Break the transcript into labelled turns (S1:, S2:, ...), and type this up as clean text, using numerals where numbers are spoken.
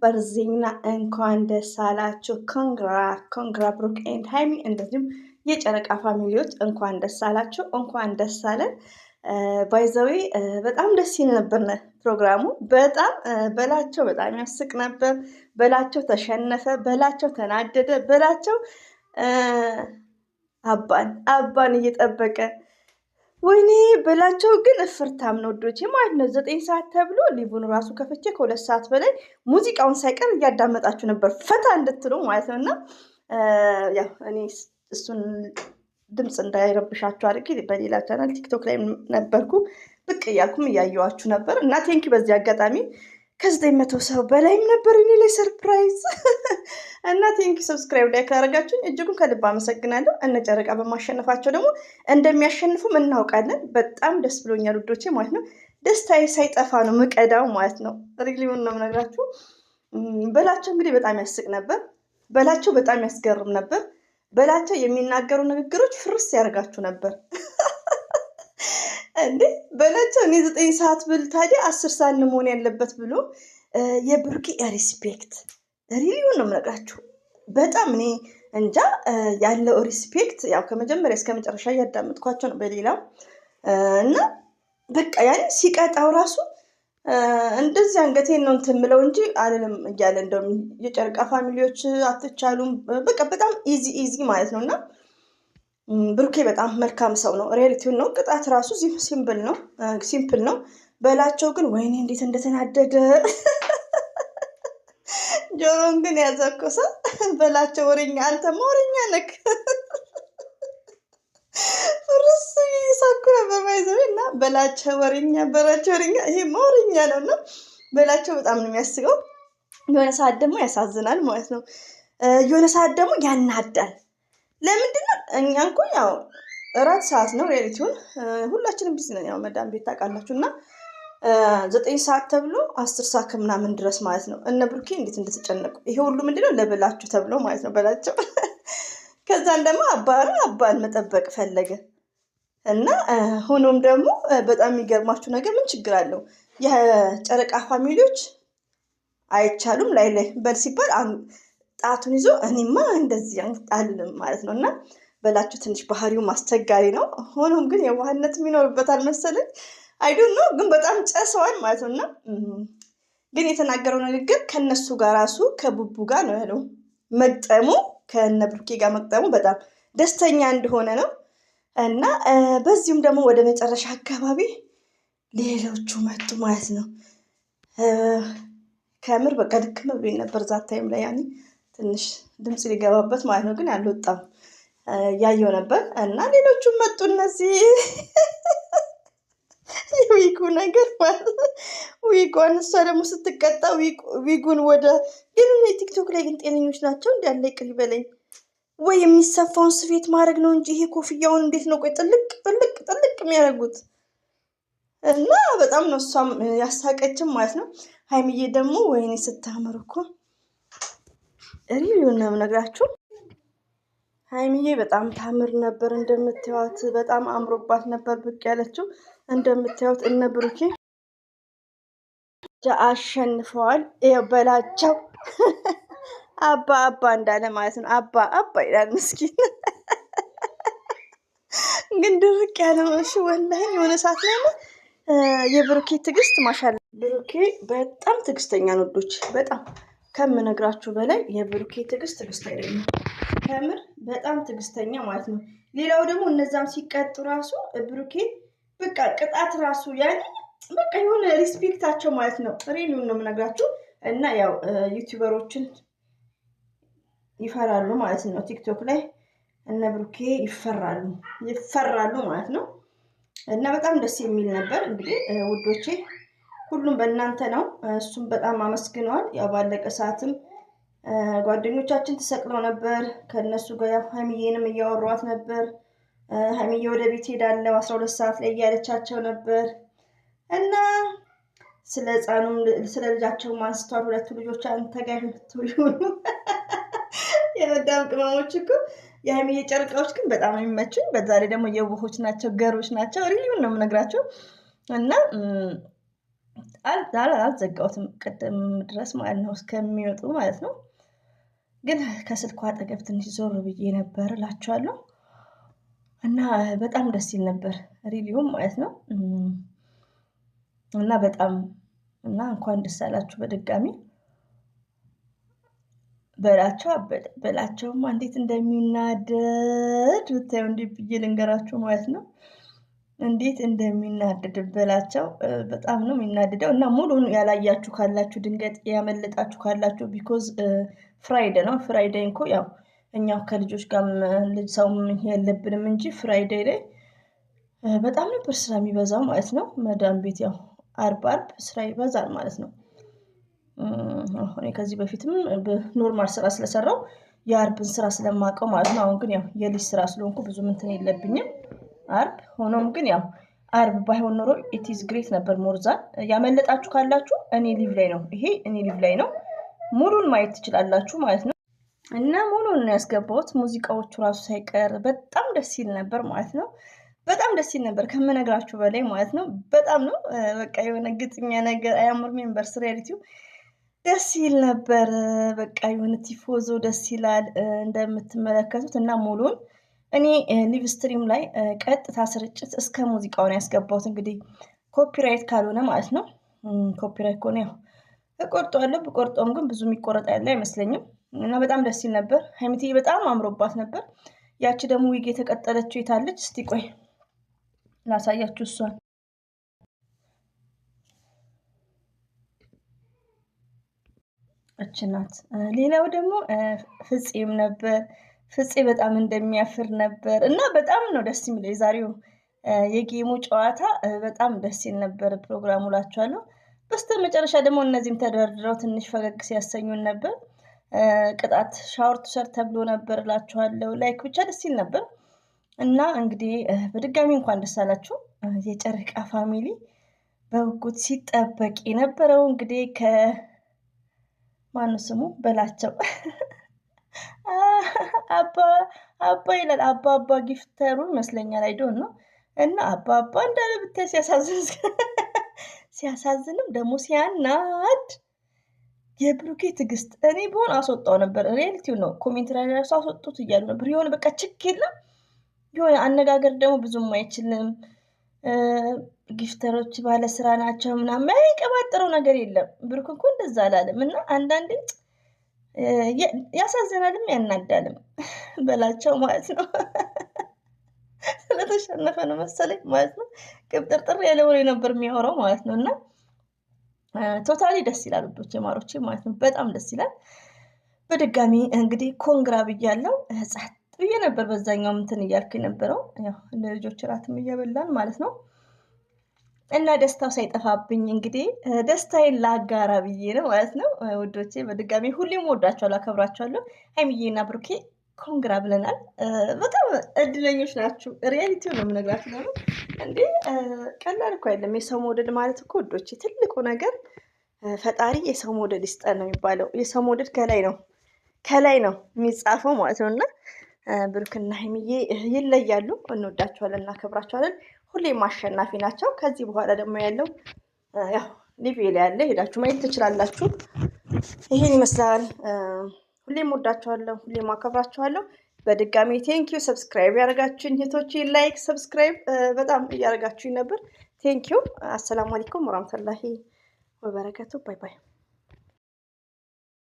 S1: በርዜና እንኳን ደስ አላችሁ። ኮንግራ ብሩክ ኤንድ ሃይሚ እንደዚሁም የጨረቃ ፋሚሊዎች እንኳን ደስ አላችሁ፣ እንኳን ደስ አለን። ባይዘዌ በጣም ደስ ይል ነበር ፕሮግራሙ። በጣም በላቸው በጣም ያስቅ ነበር። በላቸው ተሸነፈ፣ በላቸው ተናደደ፣ በላቸው አባን እየጠበቀ ወይኔ በላቸው ግን እፍርታም ነው ወዶቼ ማለት ነው። 9 ሰዓት ተብሎ ሊቡን ራሱ ከፍቼ ከ2 ሰዓት በላይ ሙዚቃውን ሳይቀር እያዳመጣችሁ ነበር ፈታ እንድትሉ ማለት ነው። እና ያው እኔ እሱን ድምፅ እንዳይረብሻችሁ አድርጌ በሌላ ቻናል ቲክቶክ ላይ ነበርኩ ብቅ እያልኩም እያየዋችሁ ነበር። እና ቴንኪ በዚህ አጋጣሚ ከ900 ሰው በላይም ነበር እኔ ላይ ሰርፕራይዝ እና ቴንኪ ሰብስክራይብ ላይ ካደረጋችሁኝ እጅጉን ከልብ አመሰግናለሁ። እነ ጨረቃ በማሸነፋቸው ደግሞ እንደሚያሸንፉም እናውቃለን። በጣም ደስ ብሎኛል ውዶቼ ማለት ነው። ደስታዬ ሳይጠፋ ነው ምቀዳው ማለት ነው። ሪሊውን ነው የምነግራችሁ። በላቸው እንግዲህ በጣም ያስቅ ነበር። በላቸው በጣም ያስገርም ነበር። በላቸው የሚናገሩ ንግግሮች ፍርስ ያደርጋችሁ ነበር እንዴ በላቸው። እኔ 9 ሰዓት ብል ታዲያ 10 ሰዓት መሆን ያለበት ብሎ የብሩኬ ሪስፔክት ሪሊውን ነው የምነግራችሁ። በጣም እኔ እንጃ ያለው ሪስፔክት ያው ከመጀመሪያ እስከ መጨረሻ እያዳመጥኳቸው ነው በሌላው እና በቃ ያኔ ሲቀጣው ራሱ እንደዚህ አንገቴን ነው እንትን ምለው እንጂ አልልም እያለ እንደውም የጨረቃ ፋሚሊዎች አትቻሉም በቃ በጣም ኢዚ ማለት ነው። እና ብሩኬ በጣም መልካም ሰው ነው። ሪያሊቲውን ነው። ቅጣት ራሱ ሲምፕል ነው። በላቸው ግን ወይኔ እንዴት እንደተናደደ ጆሮን ግን ያዘኮሰ በላቸው ወሬኛ፣ አንተማ ወሬኛ ነክ ፍርስ ይሳኩ ነበር ባይዘው እና በላቸው ወሬኛ ይሄ ወሬኛ ነው። እና በላቸው በጣም ነው የሚያስገው። የሆነ ሰዓት ደግሞ ያሳዝናል ማለት ነው። የሆነ ሰዓት ደግሞ ያናዳል። ለምንድነው? እኛ እኮ ያው እራት ሰዓት ነው ሪያሊቲውን ሁላችንም ቢዚ ነን። ያው መዳም ቤት ታውቃላችሁ። እና 9 ሰዓት ተብሎ 10 ሰዓት ከምናምን ድረስ ማለት ነው። እነ ብሩኬ እንዴት እንደተጨነቁ ይሄ ሁሉ ምንድነው ለበላችሁ ተብሎ ማለት ነው በላቸው። ከዛን ደግሞ አባን መጠበቅ ፈለገ እና ሆኖም ደግሞ በጣም የሚገርማችሁ ነገር ምን ችግር አለው? የጨረቃ ፋሚሊዎች አይቻሉም ላይ በል ሲባል ጣቱን ይዞ እኔማ እንደዚህ አልልም ማለት ነው። እና በላችሁ ትንሽ ባህሪው አስቸጋሪ ነው። ሆኖም ግን የዋህነትም ይኖርበታል መሰለኝ አይዶን ነው። ግን በጣም ጨሰዋል ማለት ነው። እና ግን የተናገረው ንግግር ከነሱ ጋር ራሱ ከቡቡ ጋር ነው ያለው። መግጠሙ ከነ ብሩኬ ጋር መግጠሙ በጣም ደስተኛ እንደሆነ ነው። እና በዚሁም ደግሞ ወደ መጨረሻ አካባቢ ሌሎቹ መጡ ማለት ነው። ከምር በቃ ድክም ብሎኝ ነበር ዛት ታይም ላይ ያኔ ትንሽ ድምፅ ሊገባበት ማለት ነው። ግን አልወጣም ያየው ነበር። እና ሌሎቹም መጡ እነዚህ ዊጉ ነገር ማለት ዊጓን እሷ ደግሞ ስትቀጣ ዊጉን ወደ ግን ቲክቶክ ላይ ግን ጤነኞች ናቸው እንዳለ ይቅር ይበለኝ። ወይ የሚሰፋውን ስፌት ማድረግ ነው እንጂ ይሄ ኮፍያውን እንዴት ነው ቆይ ጥልቅ የሚያደርጉት? እና በጣም ነው እሷም ያሳቀችም ማለት ነው። ሃይሚዬ ደግሞ ወይኔ ስታምር እኮ ሪቪው ነው የምነግራችሁ። ሃይሚዬ በጣም ታምር ነበር እንደምታዩት፣ በጣም አምሮባት ነበር ብቅ ያለችው። እንደምታዩት እነ ብሩኬ አሸንፈዋል። ይኸው በላቸው አባ እንዳለ ማለት ነው። አባ ይላል ምስኪን ግን ድርቅ ያለ ነው። እሺ ወላሂ የሆነ ሰዓት ላይ የብሩኬ ትዕግስት ማሻላ። ብሩኬ በጣም ትዕግስተኛ ነው ወዶች፣ በጣም ከምነግራችሁ በላይ የብሩኬ ትዕግስት አይደለም። ከምር በጣም ትዕግስተኛ ማለት ነው። ሌላው ደግሞ እነዛም ሲቀጡ ራሱ ብሩኬ በቃ ቅጣት ራሱ ያኔ በቃ የሆነ ሪስፔክታቸው ማለት ነው። ሪሊውን ነው የምነግራችሁ። እና ያው ዩቲዩበሮችን ይፈራሉ ማለት ነው። ቲክቶክ ላይ እነ ብሩኬ ይፈራሉ ማለት ነው። እና በጣም ደስ የሚል ነበር። እንግዲህ ውዶቼ ሁሉም በእናንተ ነው። እሱም በጣም አመስግነዋል። ያው ባለቀ ሰዓትም ጓደኞቻችን ተሰቅለው ነበር። ከነሱ ጋር ሃይሚዬንም እያወሯት ነበር። ሃይሚዬ ወደ ቤት ሄዳለሁ 12 ሰዓት ላይ እያለቻቸው ነበር። እና ስለ ህፃኑም ስለ ልጃቸው አንስተዋል። 2 ልጆች አንተ ጋር ይሆኑ የመዳም ቅመሞች እኮ የሃይሚዬ ጨርቃዎች ግን በጣም የሚመቹኝ። በዛ ላይ ደግሞ የውሆች ናቸው፣ ገሮች ናቸው። ሪሊውን ነው የምነግራቸው። እና አልዘጋሁትም ቅድም ድረስ ማለት ነው እስከሚወጡ ማለት ነው። ግን ከስልኩ አጠገብ ትንሽ ዞር ብዬ ነበር እላችኋለሁ። እና በጣም ደስ ይል ነበር ሪሊውም ማለት ነው። እና በጣም እና እንኳን ደስ አላችሁ በድጋሚ በላቸውማ እንዴት እንደሚናደድ ብታዩ እንዴ ብዬ ልንገራችሁ ማለት ነው። እንዴት እንደሚናደድ በላቸው በጣም ነው የሚናደደው። እና ሙሉን ያላያችሁ ካላችሁ ድንገት ያመለጣችሁ ካላችሁ ቢኮዝ ፍራይዴ ነው። ፍራይዴ እንኮ ያው እኛው ከልጆች ጋር ልጅ ሰውም የለብንም እንጂ ፍራይዴ ላይ በጣም ነበር ስራ የሚበዛው ማለት ነው። መዳም ቤት ያው አርብ ስራ ይበዛል ማለት ነው። እኔ ከዚህ በፊትም በኖርማል ስራ ስለሰራው የአርብን ስራ ስለማውቀው ማለት ነው። አሁን ግን ያው የልጅ ስራ ስለሆንኩ ብዙ እንትን የለብኝም አርብ። ሆኖም ግን ያው አርብ ባይሆን ኖሮ ኢቲዝ ግሬት ነበር ሞርዛን። ያመለጣችሁ ካላችሁ እኔ ሊቭ ላይ ነው፣ ይሄ እኔ ሊቭ ላይ ነው። ሙሉን ማየት ትችላላችሁ ማለት ነው። እና ሙሉን ነው ያስገባሁት፣ ሙዚቃዎቹ ራሱ ሳይቀር በጣም ደስ ይል ነበር ማለት ነው። በጣም ደስ ይል ነበር ከምነግራችሁ በላይ ማለት ነው። በጣም ነው በቃ የሆነ ግጥኛ ነገር አያምር ሜምበርስ ሪያሊቲው ደስ ይል ነበር። በቃ የሆነ ቲፎዞ ደስ ይላል እንደምትመለከቱት። እና ሙሉን እኔ ሊቭ ስትሪም ላይ ቀጥታ ስርጭት እስከ ሙዚቃውን ያስገባሁት እንግዲህ ኮፒራይት ካልሆነ ማለት ነው። ኮፒራይት ከሆነ ያው እቆርጠዋለሁ። ብቆርጠውም ግን ብዙ የሚቆረጥ ያለ አይመስለኝም። እና በጣም ደስ ይል ነበር። ሀይሚትዬ በጣም አምሮባት ነበር። ያቺ ደግሞ ዊግ የተቀጠለችው የታለች? እስቲ ቆይ ላሳያችሁ እሷን። እች ናት። ሌላው ደግሞ ፍፄም ነበር። ፍፄ በጣም እንደሚያፍር ነበር እና በጣም ነው ደስ የሚለው የዛሬው የጌሙ ጨዋታ በጣም ደስ ይል ነበር ፕሮግራሙ እላችኋለሁ። በስተ መጨረሻ ደግሞ እነዚህም ተደርድረው ትንሽ ፈገግ ሲያሰኙን ነበር። ቅጣት ሻወር ትውሰድ ተብሎ ነበር እላችኋለሁ። ላይክ ብቻ ደስ ይል ነበር። እና እንግዲህ በድጋሚ እንኳን ደስ አላችሁ የጨረቃ ፋሚሊ። በጉጉት ሲጠበቅ የነበረው እንግዲህ ማነው ስሙ በላቸው አባ ይላል። አባ ጊፍተሩ ይመስለኛል አይዶን ነው። እና አባ እንዳለ ብታይ ሲያሳዝንም ደግሞ ሲያናድ የብሩኬ ትዕግስት። እኔ በሆን አስወጣው ነበር። ሪያሊቲው ነው። ኮሜንት ላይ ራሱ አስወጡት እያሉ ነበር። የሆነ በቃ ችክ የለም። የሆነ አነጋገር ደግሞ ብዙም አይችልም። ጊፍተሮች ባለስራ ናቸው ምናምን የማይቀባጥረው ነገር የለም። ብሩክ እኮ እንደዛ አላለም። እና አንዳንዴ ያሳዝናልም ያናዳልም በላቸው ማለት ነው። ስለተሸነፈ ነው መሰለኝ ማለት ነው። ቅብጥርጥር ያለ ወሬ ነበር የሚያወራው ማለት ነው። እና ቶታሊ ደስ ይላል ውዶቼ ማሮቼ ማለት ነው። በጣም ደስ ይላል። በድጋሚ እንግዲህ ኮንግራ ብያለሁ። ጸጥ ብዬ ነበር በዛኛው እንትን እያልኩ የነበረው ያው ለልጆች እራትም እየበላን ማለት ነው። እና ደስታው ሳይጠፋብኝ እንግዲህ ደስታዬን ላጋራ ብዬ ነው ማለት ነው ውዶቼ። በድጋሚ ሁሌም ወዳችኋለሁ፣ አከብራችኋለሁ። ሀይሚዬና ብሩኬ ኮንግራ ብለናል። በጣም እድለኞች ናችሁ። ሪያሊቲው ነው የምነግራችሁ ነው እንዴ። ቀላል እኮ አይደለም የሰው መውደድ ማለት እኮ ውዶቼ። ትልቁ ነገር ፈጣሪ የሰው መውደድ ይስጠን ነው የሚባለው። የሰው መውደድ ከላይ ነው የሚጻፈው ማለት ነው። እና ብሩክና ሀይሚዬ ይለያሉ። እንወዳቸዋለን፣ እናከብራቸዋለን። ሁሌም አሸናፊ ናቸው። ከዚህ በኋላ ደግሞ ያለው ያው ሊቪ ላይ ያለ ሄዳችሁ ማየት ትችላላችሁ። ይሄን ይመስላል። ሁሌም ወዳችኋለሁ፣ ሁሌም አከብራችኋለሁ። በድጋሚ ቴንኪዩ። ሰብስክራይብ ያደርጋችሁኝ እህቶቼ ላይክ፣ ሰብስክራይብ በጣም እያደረጋችሁኝ ነበር። ቴንኪዩ። አሰላሙ አለይኩም ወራህመቱላሂ ወበረከቱ። ባይ ባይ።